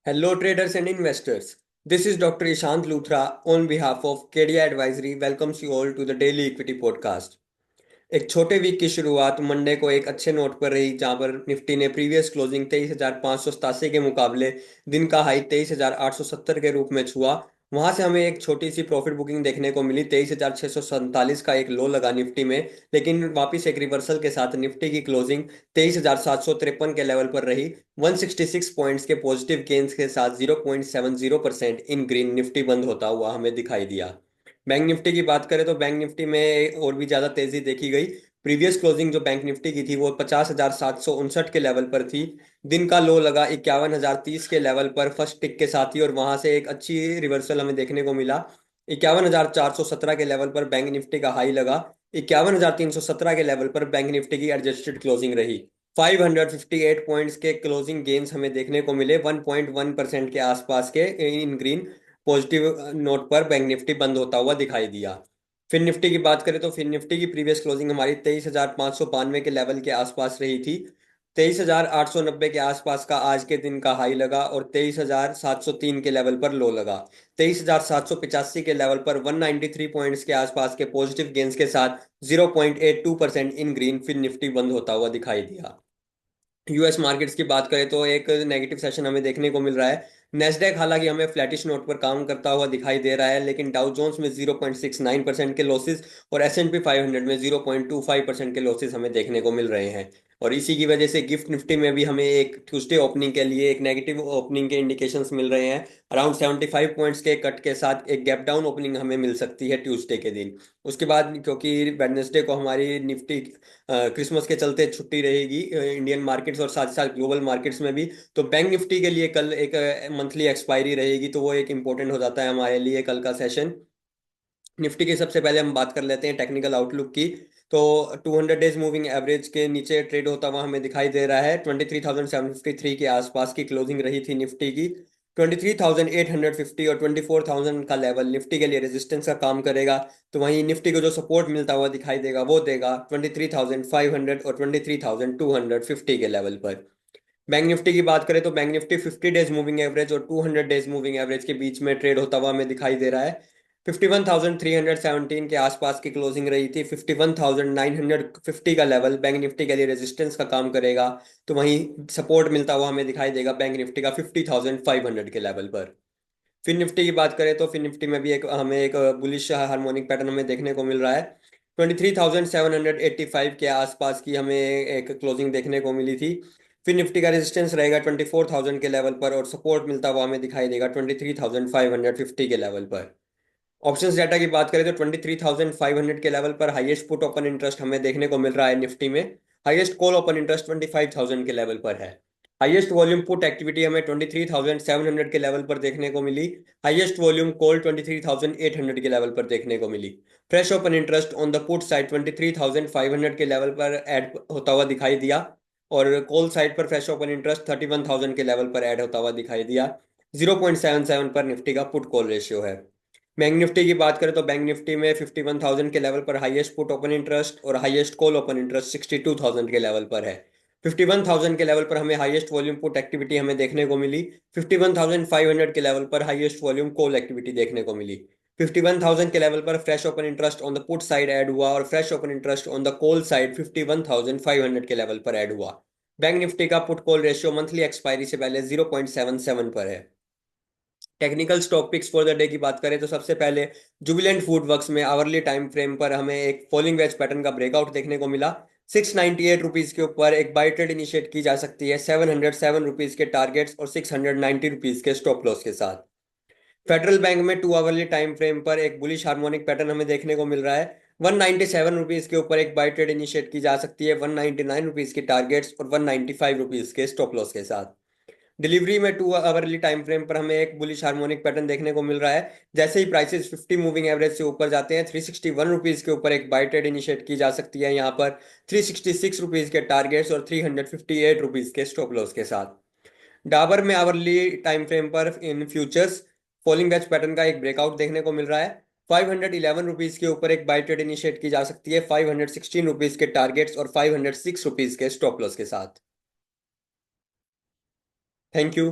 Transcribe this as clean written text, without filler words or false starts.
Hello, traders and investors. This is Dr. Ishant Luthra on behalf of KDI Advisory welcomes you all to the Daily Equity Podcast. एक छोटे week की शुरुआत Monday को एक अच्छे note पर रही जहां पर निफ्टी ने प्रीवियस क्लोजिंग 23,587 के मुकाबले दिन का हाई 23,870 के रूप में छुआ। वहां से हमें एक छोटी सी प्रॉफिट बुकिंग देखने को मिली। 23,647 का एक लो लगा निफ्टी में, लेकिन वापस एक रिवर्सल के साथ निफ्टी की क्लोजिंग 23,753 के लेवल पर रही। 166 पॉइंट्स के पॉजिटिव गेन्स के साथ 0.70% इन ग्रीन निफ्टी बंद होता हुआ हमें दिखाई दिया। बैंक निफ्टी की बात करें तो बैंक निफ्टी में और भी ज्यादा तेजी देखी गई। प्रीवियस क्लोजिंग जो बैंक निफ्टी की थी वो 50,759 के लेवल पर थी। दिन का लो लगा 51,030 के लेवल पर फर्स्ट टिक के साथ ही, और वहां से एक अच्छी रिवर्सल हमें देखने को मिला। 51,417 के लेवल पर बैंक निफ्टी का हाई लगा। 51,317 के लेवल पर बैंक निफ्टी की एडजस्टेड क्लोजिंग रही। 558 पॉइंट्स के क्लोजिंग गेन्स हमें देखने को मिले। 1.1% के आसपास के इन ग्रीन पॉजिटिव नोट पर बैंक निफ्टी बंद होता हुआ दिखाई दिया। फिर निफ्टी की बात करें तो फिर निफ्टी की प्रीवियस क्लोजिंग हमारी 23,592 के लेवल के आसपास रही थी। 23,890 के आसपास का आज के दिन का हाई लगा और 23,703 के लेवल पर लो लगा। 23,785 के लेवल पर 193 पॉइंट्स के आसपास के पॉजिटिव गेंस के साथ 0.82% इन ग्रीन फिर निफ्टी बंद होता हुआ दिखाई दिया। यूएस मार्केट्स की बात करें तो एक नेगेटिव सेशन हमें देखने को मिल रहा है। नेस्डेक हालांकि हमें फ्लैटिश नोट पर काम करता हुआ दिखाई दे रहा है, लेकिन डाउ जोन्स में 0.69% के लॉसेस और एस&पी 500 में 0.25% के लॉसेस हमें देखने को मिल रहे हैं। और इसी की वजह से गिफ्ट निफ्टी में भी हमें एक ट्यूसडे ओपनिंग के लिए एक नेगेटिव ओपनिंग के इंडिकेशंस मिल रहे हैं। अराउंड 75 पॉइंट्स के कट के साथ एक गैप डाउन ओपनिंग हमें मिल सकती है ट्यूसडे के दिन। उसके बाद क्योंकि वेडनेसडे को हमारी निफ्टी क्रिसमस के चलते छुट्टी रहेगी इंडियन मार्केट्स और साथ साथ ग्लोबल मार्केट्स में भी, तो बैंक निफ्टी के लिए कल एक मंथली एक्सपायरी रहेगी, तो वो एक इंपॉर्टेंट हो जाता है हमारे लिए कल का सेशन। निफ्टी की सबसे पहले हम बात कर लेते हैं टेक्निकल आउटलुक की। तो 200 डेज मूविंग एवरेज के नीचे ट्रेड होता हुआ हमें दिखाई दे रहा है। 23,753 के आसपास की क्लोजिंग रही थी निफ्टी की। 23,850 और 24,000 का लेवल निफ्टी के लिए रेजिस्टेंस का काम करेगा। तो वहीं निफ्टी को जो सपोर्ट मिलता हुआ दिखाई देगा वो देगा 23,500 और 23,250 के लेवल पर। बैंक निफ्टी की बात करें तो bank Nifty 50 days moving average और 200 डेज मूविंग एवरेज के बीच में ट्रेड होता हुआ हमें दिखाई दे रहा है। 51,317 के आसपास की क्लोजिंग रही थी। 51,950 का लेवल बैंक निफ्टी के लिए रेजिस्टेंस का काम करेगा। तो वहीं सपोर्ट मिलता हुआ हमें दिखाई देगा बैंक निफ्टी का 50,500 के लेवल पर। फिर निफ्टी की बात करें तो फिर निफ्टी में भी एक हमें एक बुलिश हार्मोनिक पैटर्न हमें देखने को मिल रहा है। 23,785 के आसपास की हमें एक क्लोजिंग देखने को मिली थी। फिर निफ्टी का रेजिस्टेंस रहेगा 24,000 के लेवल पर और सपोर्ट मिलता हुआ हमें दिखाई देगा 23,550 के लेवल पर। ऑप्शंस डाटा की बात करें तो 23,500 के लेवल पर हाईएस्ट पुट ओपन इंटरेस्ट हमें देखने को मिल रहा है निफ्टी में। हाईएस्ट कॉल ओपन इंटरेस्ट 25,000 के लेवल पर है। हाईएस्ट वॉल्यूम पुट एक्टिविटी हमें 23,700 के लेवल पर देखने को मिली। हाईएस्ट वॉल्यूम कॉल 23,800 के लेवल पर देखने को मिली। Fresh open interest on the put side 23,500 के लेवल पर ऐड होता हुआ दिखाई दिया। और कॉल साइड पर फ्रेश ओपन इंटरेस्ट 31,000 के लेवल पर ऐड होता हुआ दिखाई दिया। 0.77 पर निफ्टी का पुट कॉल रेशियो है। बैंक निफ्टी की बात करें तो बैंक निफ्टी में 51,000 के लेवल पर हाईएस्ट पुट ओपन इंटरेस्ट और हाईएस्ट कॉल ओपन इंटरेस्ट 62,000 के लेवल पर है। 51,000 के लेवल पर हमें हाईएस्ट वॉल्यूम पुट एक्टिविटी हमें देखने को मिली। 51,500 के लेवल पर हाईएस्ट वॉल्यूम कॉल एक्टिविटी देखने को मिली। 51,000 के लेवल पर fresh open interest on the put side add हुआ और fresh open interest on the call side 51,500 के लेवल पर ऐड हुआ। बैंक निफ्टी का put call ratio monthly expiry से पहले 0.77 पर है। Technical stock picks for the day की बात करें तो सबसे पहले जुबिलेंट फूड वर्क्स में आवरली टाइम फ्रेम पर हमें एक फॉलिंग वेज पैटर्न का ब्रेकआउट देखने को मिला। 698 रुपीज के ऊपर एक बाई ट्रेड इनिशिएट की जा सकती है 707 रुपीज के टारगेट्स और 690 रुपीज के स्टॉप लॉस के साथ। फेडरल बैंक में 2 आवरली टाइम फ्रेम पर एक बुलिश हार्मोनिक पैटर्न हमें देखने को मिल रहा है। 197 रुपीज के ऊपर एक बाई ट्रेड इनिशिएट की जा सकती है 199 रुपीज के टारगेट्स और 195 रुपीज के स्टॉप लॉस के साथ। डिलीवरी में 2 आवरली टाइम फ्रेम पर हमें एक बुलिश हार्मोनिक पैटर्न देखने को मिल रहा है। जैसे ही प्राइसेस 50 मूविंग एवरेज से ऊपर जाते हैं 361 रुपीज के ऊपर एक बाई ट्रेड इनिशिएट की जा सकती है यहाँ पर 366 रुपीज के टारगेट्स और 358 रुपीज के स्टॉप लॉस के साथ। डाबर में आवरली टाइम फ्रेम पर इन फ्यूचर्स फॉलिंग वेज पैटर्न का एक ब्रेकआउट देखने को मिल रहा है। 511 रुपीज के ऊपर एक बाई ट्रेड इनिशिएट की जा सकती है 516 रुपीज के टारगेट्स और 506 रुपीज के स्टॉप लॉस के साथ। Thank you.